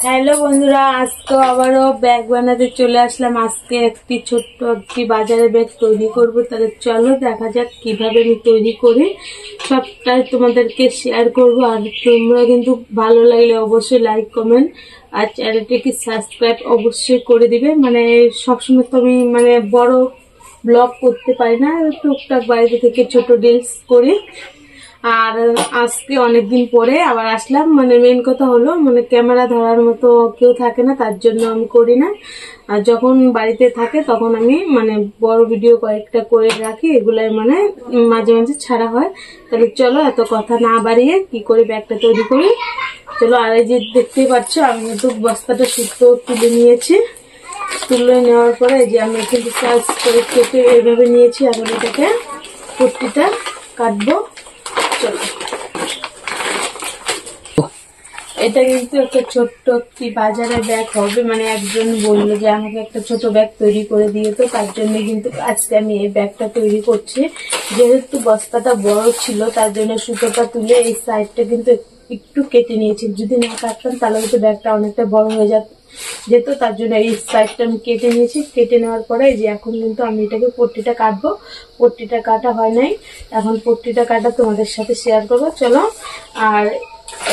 Hello বন্ধুরা, আজকে আবারও ব্যাগ বানাতে চলে আসলাম। আজকে একটি ছোট্ট একটি বাজারে ব্যাগ তৈরি করব। তাহলে চলো দেখা যাক কিভাবে আমি তৈরি করি, সবটাই তোমাদেরকে শেয়ার করব। আর তোমরা কিন্তু ভালো লাগলে অবশ্যই লাইক কমেন্ট আর চ্যানেলটিকে সাবস্ক্রাইব অবশ্যই করে দিবে। মানে সবসময় তো আমি বড় ব্লগ করতে পারি না, টুকটাক বাড়িতে থেকে ছোট রিলস করি। আর আজকে অনেকদিন পরে আবার আসলাম। মেন কথা হলো ক্যামেরা ধরার মতো কেউ থাকে না, তার জন্য আমি করি না। আর যখন বাড়িতে থাকে তখন আমি বড় ভিডিও কয়েকটা করে রাখি, এগুলাই মাঝে মাঝে ছাড়া হয়। তাহলে চলো এত কথা না বাড়িয়ে কি করে ব্যাগটা তৈরি করি চলো। আর এই যে দেখতেই পাচ্ছ, আমি কিন্তু বস্তাটা সুতো তুলে নিয়েছি। তুলে নেওয়ার পরে এই যে আমি কিন্তু সাইজ করে কেটে এইভাবে নিয়েছি। এখন এটাকে পট্টিটা কাটবো। চলো, এটা কিন্তু একটা ছোট্ট একটি বাজারের ব্যাগ হবে। একজন বললো যে আমাকে একটা ছোট ব্যাগ তৈরি করে দিয়ে, তো তার জন্য কিন্তু আজকে আমি এই ব্যাগটা তৈরি করছি। যেহেতু বস্তাটা বড় ছিল তার জন্য সুতোটা তুলে এই সাইডটা কিন্তু একটু কেটে নিয়েছি। যদি না কাটতাম তাহলে কিন্তু ব্যাগটা অনেকটা বড় হয়ে যেত, তার জন্য এই সাইডটা আমি কেটে নিয়েছি। কেটে নেওয়ার পরে যে এখন কিন্তু আমি এটাকে পট্টিটা কাটবো। পট্টিটা কাটা হয় নাই, এখন পট্টিটা কাটা তোমাদের সাথে শেয়ার করবো। চলো, আর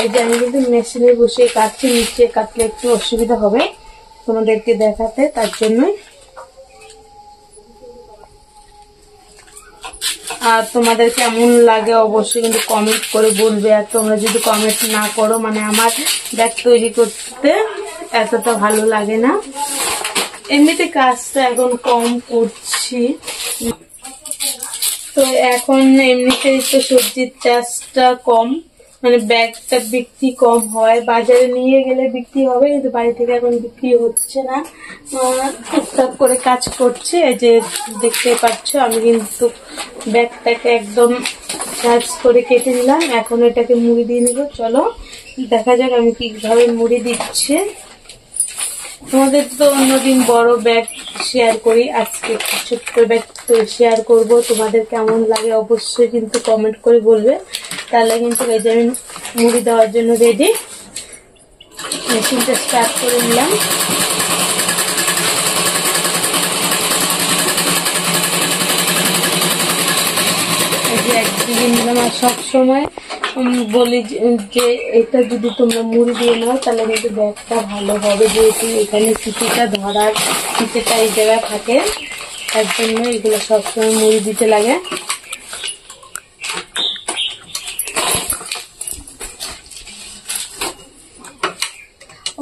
এই যে আমি কিন্তু মেশিনে বসে কাটছি, নিচে কাটলে একটু অসুবিধা হবে তোমাদেরকে দেখাতে, তার জন্যই। আর তোমাদের কেমন লাগে অবশ্যই কিন্তু কমেন্ট করে বলবে। আর তোমরা যদি কমেন্ট না করো আমার ব্যাগ তৈরি করতে এতটা ভালো লাগে না। এমনিতে কাজটা এখন কম করছি, তো এখন এমনিতেই তো সবজির চাষটা কম, ব্যাগটা বিক্রি কম হয়। বাজারে নিয়ে গেলে বিক্রি হবে, কিন্তু বাড়ি থেকে এখন বিক্রি হচ্ছে না। টুকটাক করে কাজ করছে। এই যে দেখতে পাচ্ছ, আমি কিন্তু ব্যাগটাকে একদম সাইজ করে কেটে নিলাম। এখন এটাকে মুড়ি দিয়ে নিব। চলো দেখা যাক আমি কিভাবে মুড়ি দিচ্ছি। তোমাদের তো অন্যদিন বড় ব্যাগ শেয়ার করি, আজকে ছোট্ট ব্যাগ তো শেয়ার করব। তোমাদের কেমন লাগে অবশ্যই কিন্তু কমেন্ট করে বলবে। তাহলে কিন্তু এই যে আমি মুড়ি দেওয়ার জন্য রেডি। মেশিনটা স্টার্ট করে নিলাম। এই যে একদিকে নিলাম। আর সবসময় বলি যে এটা যদি তোমরা মুড়ি দিয়ে নাও তাহলে কিন্তু ব্যাগটা ভালো হবে, যেহেতু এখানে ফিতেটা ধরার ফিতেটা এই জায়গায় থাকে, তার জন্য এগুলো সবসময় মুড়ি দিতে লাগে।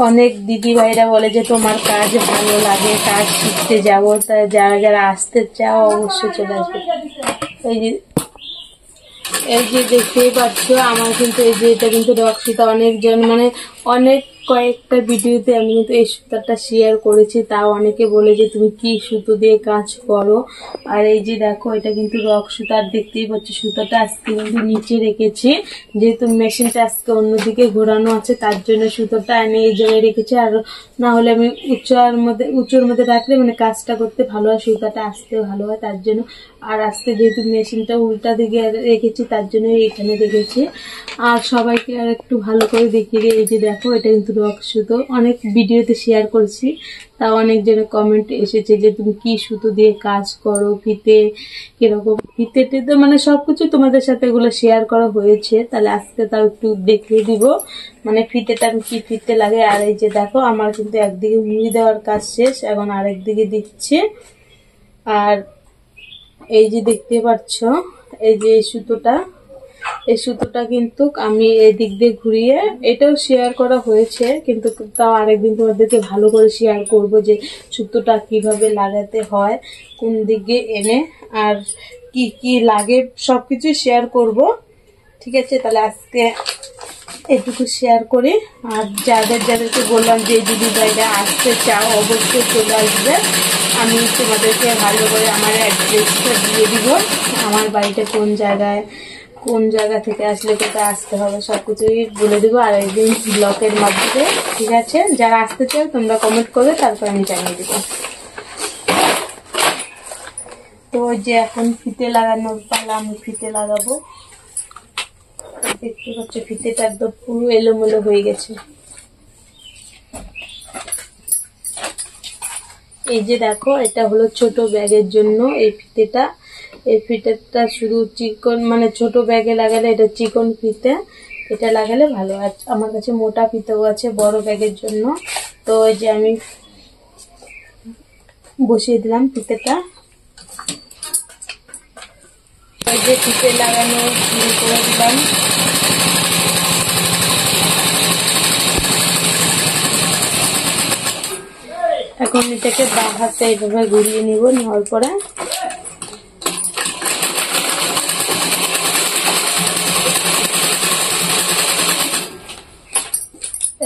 অনেক দিদি ভাইরা বলে যে তোমার কাজ ভালো লাগে, কাজ শিখতে যাবো। তাই যারা যারা আসতে চাও অবশ্যই চলে আসবে। এই যে দেখতেই পাচ্ছ, আমার কিন্তু এই যে এটা কিন্তু রক সুতা। অনেকজন অনেক কয়েকটা ভিডিওতে আমি কিন্তু এই সুতাটা শেয়ার করেছি, তাও অনেকে বলে যে তুমি কি সুতো দিয়ে কাজ করো। আর এই যে দেখো, এটা কিন্তু রক সুতা। আর দেখতেই পাচ্ছ সুতাটা আজকে কিন্তু নিচে রেখেছি, যেহেতু মেশিনটা আজকে অন্যদিকে ঘোরানো আছে, তার জন্য সুতোটা এনে এই জায়গায় রেখেছি। আর না হলে আমি উঁচুর মধ্যে রাখলে কাজটা করতে ভালো হয়, সুতাটা আসতে ভালো হয়, তার জন্য। আর আজকে যেহেতু মেশিনটা উল্টা দিকে রেখেছি, তার জন্য এখানে রেখেছি। আর সবাইকে আর একটু ভালো করে দেখিয়ে দিই। এই যে দেখো, এটা কিন্তু রক সুতো। অনেক ভিডিওতে শেয়ার করছি, তাও অনেকজনের কমেন্ট এসেছে যে তুমি কি সুতো দিয়ে কাজ করো, ফিতে কিরকম, ফিতে টিতে সবকিছু তোমাদের সাথে এগুলো শেয়ার করা হয়েছে। তাহলে আজকে তাও একটু দেখিয়ে দিব ফিতেটা কি ফিতে লাগে। আর এই যে দেখো, আমার কিন্তু একদিকে মুড়ি দেওয়ার কাজ শেষ, এখন আরেকদিকে দিচ্ছে। আর এই যে দেখতে পাচ্ছ, এই যে এই সুতোটা কিন্তু আমি এদিক দিয়ে ঘুরিয়ে, এটাও শেয়ার করা হয়েছে, কিন্তু তাও আরেকদিন তোমাদেরকে ভালো করে শেয়ার করব যে সুতোটা কিভাবে লাগাতে হয়, কোন দিকে এনে আর কি কি লাগে সবকিছু শেয়ার করব। ঠিক আছে, তাহলে আজকে এটুকু শেয়ার করি। আর যাদেরকে বললাম যে দিদি ভাইরা আসতে চাও অবশ্যই চলে আসবে। আমি তোমাদেরকে ভালো করে আমার অ্যাড্রেসটা দিয়ে দিব, আমার বাড়িটা কোন জায়গা থেকে আসলে কোথায় আসতে হবে সবকিছুই বলে দেবো আর একদিন ব্লকের মাধ্যমে। ঠিক আছে, যারা আসতে চাও তোমরা কমেন্ট করবে, তারপর আমি জানিয়ে দেবো। তো যে এখন ফিতে লাগানোর পালা, আমি ফিতে লাগাবো। দেখতে পাচ্ছ ফিতেটা একদম পুরো এলোমেলো হয়ে গেছে। এই যে দেখো, এটা হলো ছোট ব্যাগের জন্য এই ফিতেটা। এই ফিতেটা শুধু চিকন, মানে ছোট ব্যাগে লাগালে এটা চিকন ফিতে, এটা লাগালে ভালো। আর আমার কাছে মোটা ফিতেও আছে বড় ব্যাগের জন্য। তো এই যে আমি বসিয়ে দিলাম ফিতেটা। এই যে ফিতে লাগানো শুরু করে দিলাম। এখন এটাকে বাঁ হাতে এইভাবে ঘুরিয়ে নিব, নেওয়ার পরে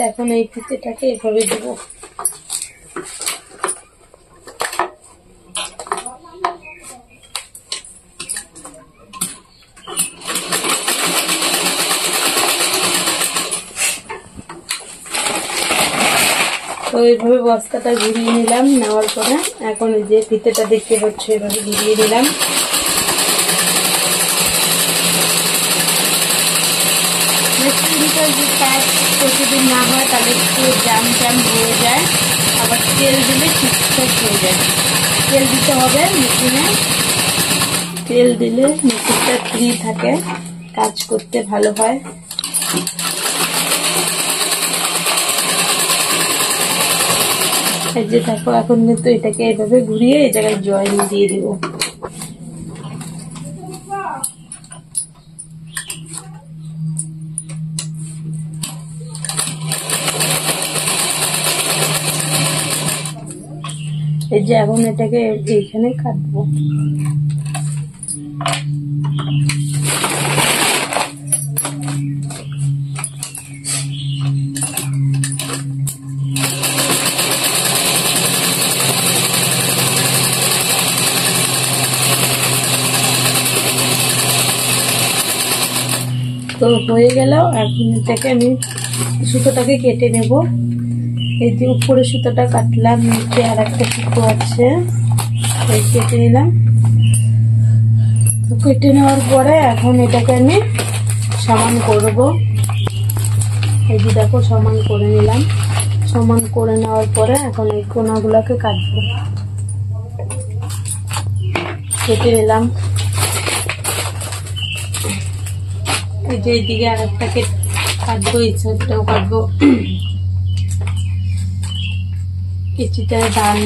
এখন এই ফিতেটাকে এভাবে দিব। তো এইভাবে বস্তাটা ঘুরিয়ে নিলাম, নেওয়ার পরে এখন এই যে ফিতেটা দেখতে পাচ্ছ এভাবে ঘুরিয়ে নিলাম। প্রতিদিন না হয় তাহলে একটু জাম হয়ে যায়, আবার তেল দিলে ঠিকঠাক হয়ে যায়। তেল দিতে হবে মেশিনে, তেল দিলে মেশিনটা ফ্রি থাকে, কাজ করতে ভালো হয়। এই যে দেখো, এখন কিন্তু এটাকে এইভাবে ঘুরিয়ে এই জায়গায় জয়েন দিয়ে দিব। এই যে এখন এটাকে এইখানে কাটবো। তো হয়ে গেল। এখন এটাকে আমি সুতোটাকে কেটে নেব। এই যে উপরে সুতোটা কাটলাম, নিচে আর একটা সুতো আছে, কেটে নিলাম। তো কেটে নেওয়ার পরে এখন এটাকে আমি সমান করব। এই যে দেখো, সমান করে নিলাম। সমান করে নেওয়ার পরে এখন এই কোনাগুলোকে কাটবো। কেটে নিলাম। এই যে এইদিকে আর একটা কাটবো, এই সাইডটাও কাটবো। কেচিটা দান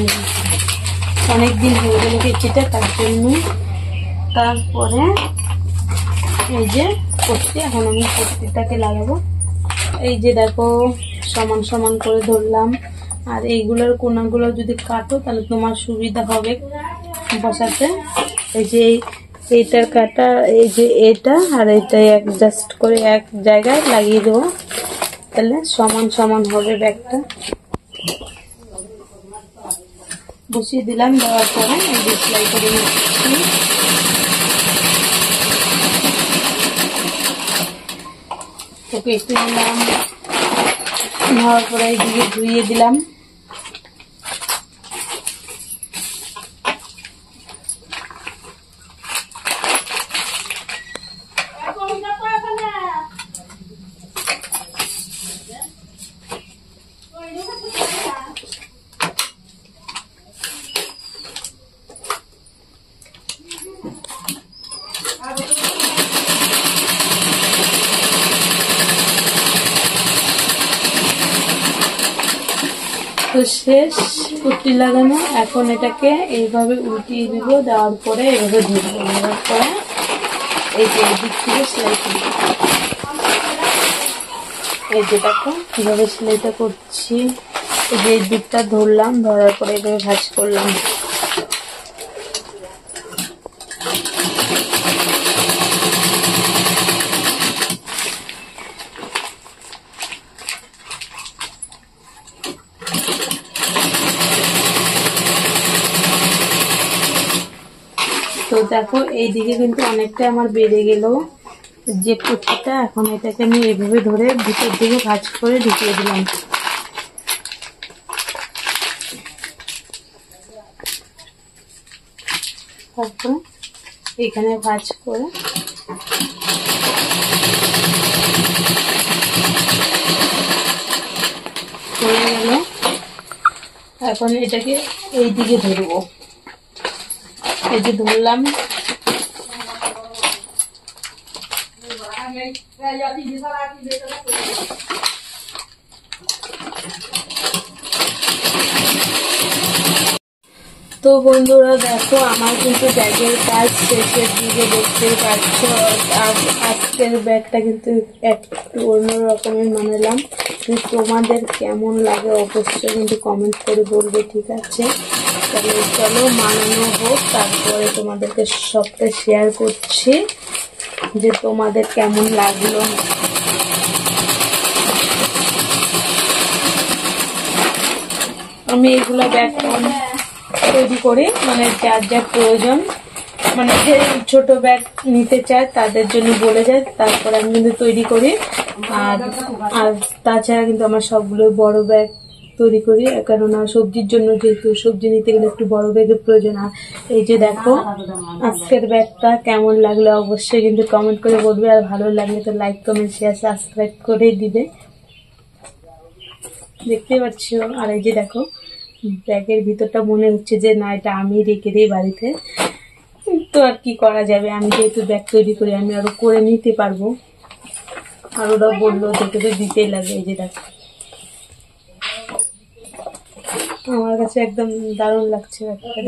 অনেকদিন হয়ে গেল কেচিটা, তার জন্য। তারপরে এই যে পট্টি, এখন আমি পট্টিটাকে লাগাবো। এই যে দেখো, সমান সমান করে ধরলাম। আর এইগুলোর কোনাগুলো যদি কাটো তাহলে তোমার সুবিধা হবে বসাতে। এই যে এইটার কাটা, এই যে এটা আর এটা অ্যাডজাস্ট করে এক জায়গায় লাগিয়ে দেবো, তাহলে সমান সমান হবে ব্যাগটা। বসিয়ে দিলাম, দেওয়ার পরে এই যে সেলাই করে নিচ্ছি। ওকে একটু নিলাম, নেওয়ার পরে এইদিকে ধুইয়ে দিলাম। তো শেষ পট্টি লাগানো। এখন এটাকে এইভাবে উল্টিয়ে দিব, দেওয়ার পরে এইভাবে ধরবো, দেওয়ার পরে এই যে দিক থেকে সেলাই করবো। এই যে দেখো কিভাবে সেলাইটা করছি। এই যে দিকটা ধরলাম, ধরার পরে এইভাবে ভাঁজ করলাম। তো দেখো, এইদিকে কিন্তু অনেকটা আমার বেড়ে গেল যে পট্টিটা। এখন এটাকে আমি এইভাবে ধরে ভিতর দিকে ভাঁজ করে ঢুকিয়ে দিলাম। তারপর এখানে ভাঁজ করে হয়ে গেল। এখন এটাকে এই দিকে ধরবো, এই যে ধরলাম। তো বন্ধুরা দেখো, আমার কিন্তু ব্যাগের কাজ শেষের দিকে দেখতে পাচ্ছ। আজকের ব্যাগটা কিন্তু একটু অন্য রকমের বানালাম। তোমাদের কেমন লাগে অবশ্যই কিন্তু কমেন্ট করে বলবে, ঠিক আছে? তাহলে চলো বানানো হোক, তারপরে তোমাদেরকে সবটা শেয়ার করছি যে তোমাদের কেমন লাগলো। আমি এগুলো ব্যাগ তৈরি করি, মানে যার যা প্রয়োজন, মানে যে ছোট ব্যাগ নিতে চায় তাদের জন্য বলে যায়, তারপরে আমি কিন্তু তৈরি করি। আর তাছাড়া কিন্তু আমার সবগুলো বড় ব্যাগ তৈরি করি, কেননা সবজির জন্য, যেহেতু সবজি নিতে গেলে একটু বড় ব্যাগের প্রয়োজন। আর এই যে দেখো আজকের ব্যাগটা কেমন লাগলো অবশ্যই কিন্তু কমেন্ট করে বলবে, আর ভালো লাগলে তো লাইক কমেন্ট শেয়ার সাবস্ক্রাইব করে দিবে, দেখতে পাচ্ছ। আর এই যে দেখো ব্যাগের ভিতরটা মনে হচ্ছে যে না, এটা আমি রেখে দিই বাড়িতে, তো আর কি করা যাবে, আমি যেহেতু ব্যাগ তৈরি করি আমি আরো করে নিতে পারবো। আর ওরা বললো দেখে তো দিতেই লাগে। এই যে দেখো আমার কাছে একদম দারুণ লাগছে ব্যাগটা।